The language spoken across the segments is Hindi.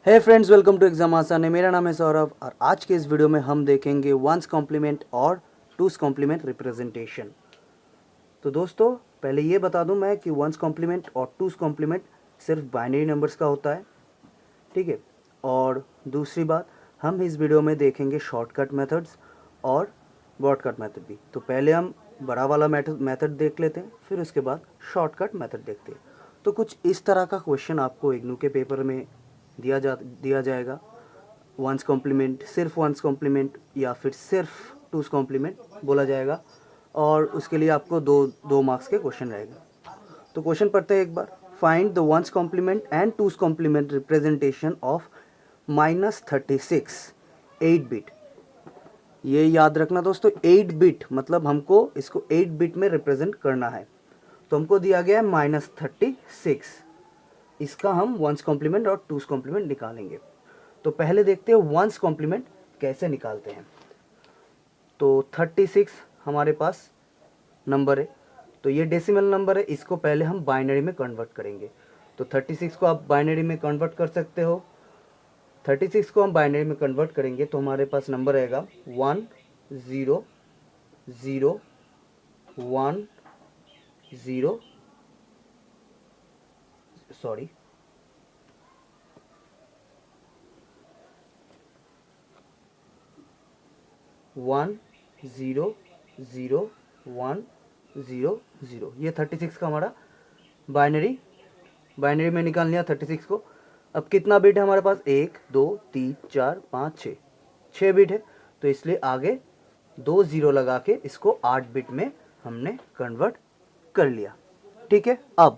Hey friends, welcome to exam आसान है। मेरा नाम है सौरभ और आज के इस वीडियो में हम देखेंगे वंस कॉम्प्लीमेंट और टूस कॉम्प्लीमेंट रिप्रेजेंटेशन। तो दोस्तों, पहले ये बता दूं मैं कि वंस कॉम्प्लीमेंट और टूस कॉम्प्लीमेंट सिर्फ बाइनरी नंबर्स का होता है, ठीक है। और दूसरी बात, हम इस वीडियो में देखेंगे शॉर्टकट मेथड्स और ब्रॉडकट मेथड भी। तो पहले हम बड़ा वाला मेथड देख लेते हैं, फिर उसके बाद शॉर्टकट मेथड देखते हैं। तो कुछ इस तरह का क्वेश्चन आपको इग्नू के पेपर में दिया जाएगा। वंस कॉम्प्लीमेंट, सिर्फ वंस कॉम्प्लीमेंट या फिर सिर्फ टूस कॉम्प्लीमेंट बोला जाएगा, और उसके लिए आपको दो मार्क्स के क्वेश्चन रहेगा। तो क्वेश्चन पढ़ते हैं एक बार। Find the one's complement and two's complement representation of -36 8 bit. ये याद रखना दोस्तों, 8 बिट मतलब हमको इसको 8 बिट में रिप्रेजेंट करना है। तो हमको दिया गया है -36, इसका हम वंस कॉम्प्लीमेंट और टूस कॉम्प्लीमेंट निकालेंगे। तो पहले देखते हैं वंस कॉम्प्लीमेंट कैसे निकालते हैं। तो 36 हमारे पास नंबर है, तो ये डेसिमल नंबर है, इसको पहले हम बाइनरी में कन्वर्ट करेंगे। तो 36 को आप बाइनरी में कन्वर्ट कर सकते हो। 36 को हम बाइनरी में कन्वर्ट करेंगे तो हमारे पास नंबर रहेगा 1 0 0 1 0 सॉरी 1 0 0 1 0 0। ये 36 का हमारा बाइनरी में निकाल लिया 36 को। अब कितना बिट है हमारे पास? 1 2 3 4 5 6, 6 बिट है, तो इसलिए आगे 2 0 लगा के इसको 8 बिट में हमने कन्वर्ट कर लिया, ठीक है। अब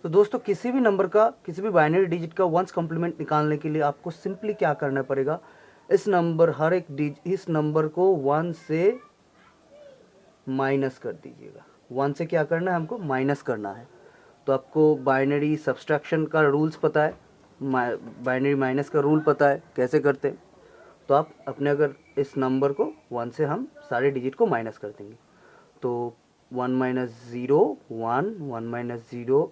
तो दोस्तों, किसी भी नंबर का, किसी भी बाइनरी डिजिट का वंस कॉम्प्लीमेंट निकालने के लिए आपको सिंपली क्या करना पड़ेगा, इस नंबर को 1 से माइनस कर दीजिएगा। 1 से क्या करना है, हमको माइनस करना है। तो आपको बाइनरी सब्सट्रैक्शन का रूल्स पता है, बाइनरी माइनस का रूल पता है कैसे करते हैं। तो आप अपने, अगर इस नंबर को 1 से हम सारे डिजिट को माइनस कर देंगे, तो 1 - 0 1 1 - 0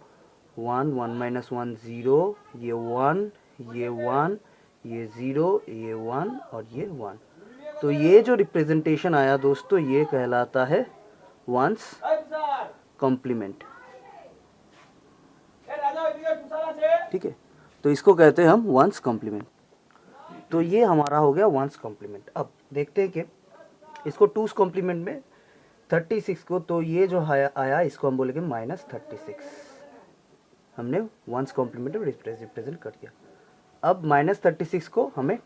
1 1 - 1 0, ये 1 ये 1 ये 0 ये 1 और ये 1। तो ये जो रिप्रेजेंटेशन आया दोस्तों, ये कहलाता है वंस कॉम्प्लीमेंट, ठीक है। तो इसको कहते हैं हम वंस कॉम्प्लीमेंट। तो ये हमारा हो गया वंस कॉम्प्लीमेंट। अब देखते हैं कि इसको टूस कॉम्प्लीमेंट में 36 को, तो ये जो आया इसको हम बोलेंगे -36। हमने वंस कॉम्प्लीमेंट में रिप्रेजेंट कर दिया। अब -36 को हमें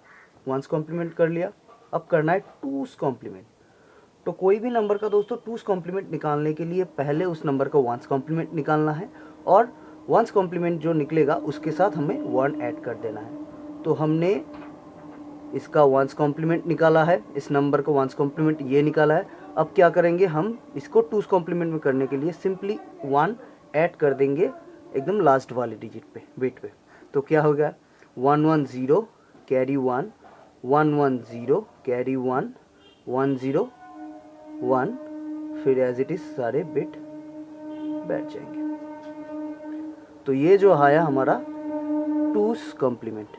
वंस कॉम्प्लीमेंट कर लिया। अब करना है टूस कॉम्प्लीमेंट। तो कोई भी नंबर का दोस्तों टूस कॉम्प्लीमेंट निकालने के लिए पहले उस नंबर का वंस कॉम्प्लीमेंट निकालना है, और वंस कॉम्प्लीमेंट जो निकलेगा उसके साथ हमें 1 ऐड कर देना है। तो हमने इसका वंस कॉम्प्लीमेंट निकाला है, इस नंबर का वंस कॉम्प्लीमेंट ये निकाला है। अब क्या करेंगे, हम इसको टूस कॉम्प्लीमेंट में करने के लिए सिंपली 1 ऐड कर देंगे एकदम लास्ट वाले डिजिट पे, बिट पे। तो क्या हो गया, 1 1 0 कैरी 1 1 1 0 कैरी 1 1 0 1, फिर एज इट इज सारे बिट बैठ जाएंगे। तो ये जो आया हमारा टूस कॉम्प्लीमेंट,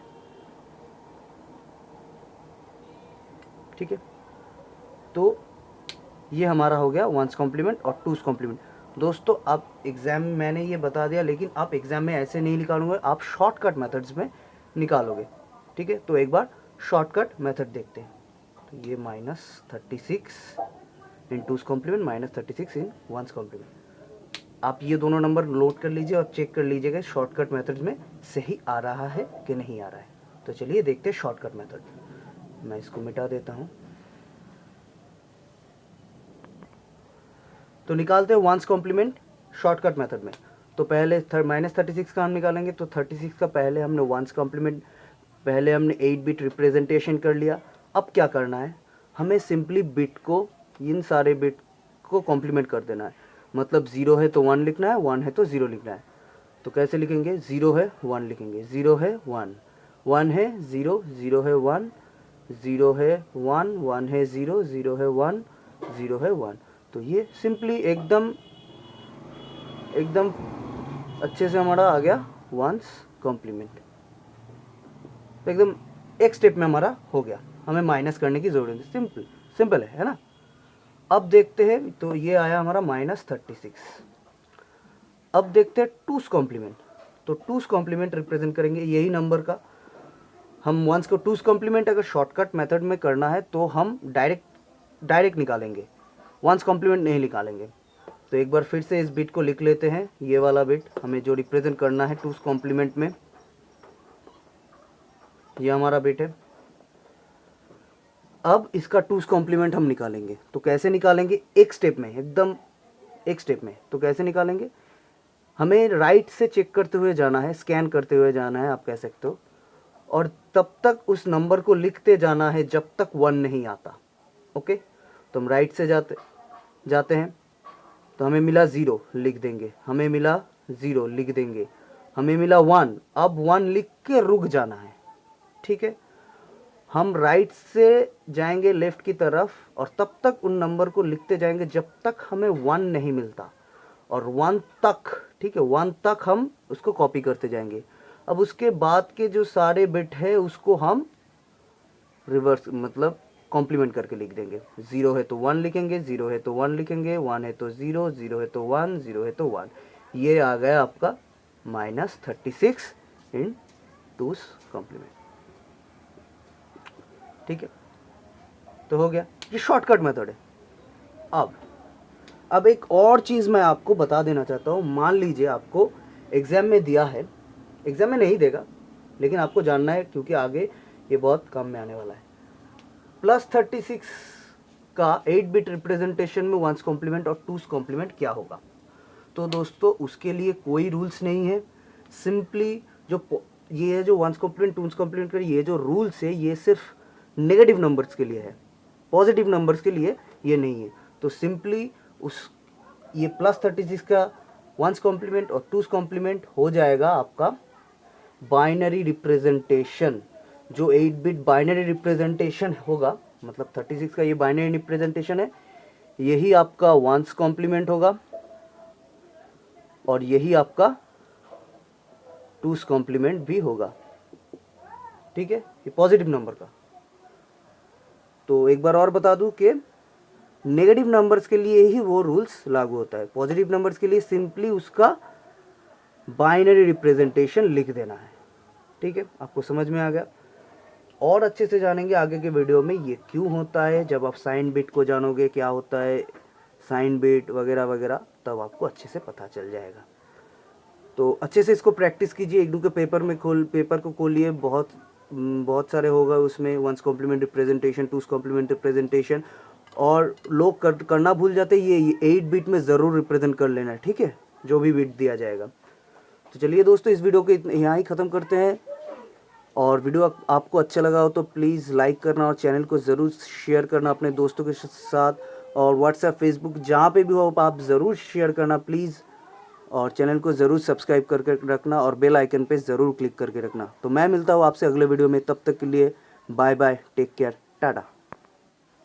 ठीक है। तो ये हमारा हो गया वंस कॉम्प्लीमेंट और टूस कॉम्प्लीमेंट। दोस्तों, आप एग्ज़ाम में, मैंने ये बता दिया, लेकिन आप एग्ज़ाम में ऐसे नहीं निकालोगे, आप शॉर्टकट मेथड्स में निकालोगे, ठीक है। तो एक बार शॉर्टकट मेथड देखते हैं। तो ये -36 इन टूस कॉम्प्लीमेंट, -36 इन वंस कॉम्प्लीमेंट। आप ये दोनों नंबर नोट कर लीजिए और चेक कर लीजिएगा शॉर्टकट मेथड में सही आ रहा है कि नहीं आ रहा है। तो चलिए देखते हैं शॉर्टकट मेथड। मैं इसको मिटा देता हूँ। तो निकालते हैं वंस कॉम्प्लीमेंट शॉर्टकट मेथड में। तो पहले -36 का हम निकालेंगे, तो 36 का पहले हमने वंस कॉम्प्लीमेंट, पहले हमने 8 बिट रिप्रेजेंटेशन कर लिया। अब क्या करना है, हमें सिंपली बिट को, इन सारे बिट को कॉम्प्लीमेंट कर देना है। मतलब 0 है तो 1 लिखना है, 1 है तो 0 लिखना है। तो कैसे लिखेंगे, 0 है 1 लिखेंगे, 0 है 1, 1 है 0, 0 है 1, 0 है 1, 1 है 0, 0 है 1, 0 है 1। तो ये सिंपली एकदम एकदम अच्छे से हमारा आ गया वंस कॉम्प्लीमेंट। तो एकदम एक स्टेप में हमारा हो गया, हमें माइनस करने की ज़रूरत नहीं, सिंपल है ना। अब देखते हैं, तो ये आया हमारा -36। अब देखते हैं टूस कॉम्प्लीमेंट। तो टूस कॉम्प्लीमेंट रिप्रेजेंट करेंगे यही नंबर का। हम वंस को टूस कॉम्प्लीमेंट अगर शॉर्टकट मेथड में करना है तो हम डायरेक्ट निकालेंगे, वंस कॉम्प्लीमेंट नहीं निकालेंगे। तो एक बार फिर से इस बिट को लिख लेते हैं, ये वाला बिट हमें जो रिप्रेजेंट करना है टूस कॉम्प्लीमेंट में, ये हमारा बिट है। अब इसका टूस कॉम्प्लीमेंट हम निकालेंगे, तो कैसे निकालेंगे, एक स्टेप में, एकदम एक स्टेप में। तो कैसे निकालेंगे, हमें राइट से चेक करते हुए जाना है, स्कैन करते हुए जाना है आप कह सकते हो, और तब तक उस नंबर को लिखते जाना है जब तक 1 नहीं आता। ओके, तो हम राइट से जाते हैं, तो हमें मिला 0 लिख देंगे, हमें मिला 0 लिख देंगे, हमें मिला 1, अब 1 लिख के रुक जाना है। ठीक है, हम राइट से जाएंगे लेफ़्ट की तरफ और तब तक उन नंबर को लिखते जाएंगे जब तक हमें 1 नहीं मिलता, और 1 तक, ठीक है, 1 तक हम उसको कॉपी करते जाएंगे। अब उसके बाद के जो सारे बिट है उसको हम रिवर्स मतलब कॉम्प्लीमेंट करके लिख देंगे। 0 है तो 1 लिखेंगे, 0 है तो 1 लिखेंगे, 1 है तो 0, 0 है तो 1, 0 है तो 1। ये आ गया आपका -36 इन टूस कॉम्प्लीमेंट। ठीक है, तो हो गया, ये शॉर्टकट मेथड है। अब एक और चीज़ मैं आपको बता देना चाहता हूँ। मान लीजिए आपको एग्ज़ाम में दिया है, एग्ज़ाम में नहीं देगा लेकिन आपको जानना है क्योंकि आगे ये बहुत काम में आने वाला है। +36 का 8 बिट रिप्रेजेंटेशन में वंस कॉम्प्लीमेंट और टूस कॉम्प्लीमेंट क्या होगा। तो दोस्तों उसके लिए कोई रूल्स नहीं है, सिंपली ये जो वंस कॉम्प्लीमेंट टूस कॉम्प्लीमेंट का ये जो रूल्स है ये सिर्फ नेगेटिव नंबर्स के लिए है, पॉजिटिव नंबर्स के लिए ये नहीं है। तो सिंपली ये +36 का वंस कॉम्प्लीमेंट और टूस कॉम्प्लीमेंट हो जाएगा आपका बाइनरी रिप्रेजेंटेशन। जो 8 बिट बाइनरी रिप्रेजेंटेशन होगा, मतलब 36 का ये बाइनरी रिप्रेजेंटेशन है, यही आपका वंस कॉम्प्लीमेंट होगा और यही आपका टूस कॉम्प्लीमेंट भी होगा। ठीक है, ये पॉजिटिव नंबर का। तो एक बार और बता दूं कि नेगेटिव नंबर्स के लिए ही वो रूल्स लागू होता है, पॉजिटिव नंबर्स के लिए सिंपली उसका बाइनरी रिप्रेजेंटेशन लिख देना है। ठीक है, आपको समझ में आ गया। और अच्छे से जानेंगे आगे के वीडियो में ये क्यों होता है, जब आप साइन बिट को जानोगे क्या होता है साइन बिट वगैरह वगैरह, तब आपको अच्छे से पता चल जाएगा। तो अच्छे से इसको प्रैक्टिस कीजिए, एक दो के पेपर को खोलिए, बहुत सारे होगा उसमें one's complement representation, two's complement representation, और लोग करना भूल जाते हैं। ये 8 बिट में ज़रूर रिप्रेजेंट कर लेना है, ठीक है, जो भी बिट दिया जाएगा। तो चलिए दोस्तों, इस वीडियो को यहाँ ही ख़त्म करते हैं। और वीडियो आपको अच्छा लगा हो तो प्लीज़ लाइक करना और चैनल को ज़रूर शेयर करना अपने दोस्तों के साथ, और व्हाट्सएप, फेसबुक, जहाँ पे भी हो आप ज़रूर शेयर करना प्लीज़, और चैनल को ज़रूर सब्सक्राइब करके रखना और बेल आइकन पे ज़रूर क्लिक करके रखना। तो मैं मिलता हूँ आपसे अगले वीडियो में, तब तक के लिए bye bye, take care, Tata.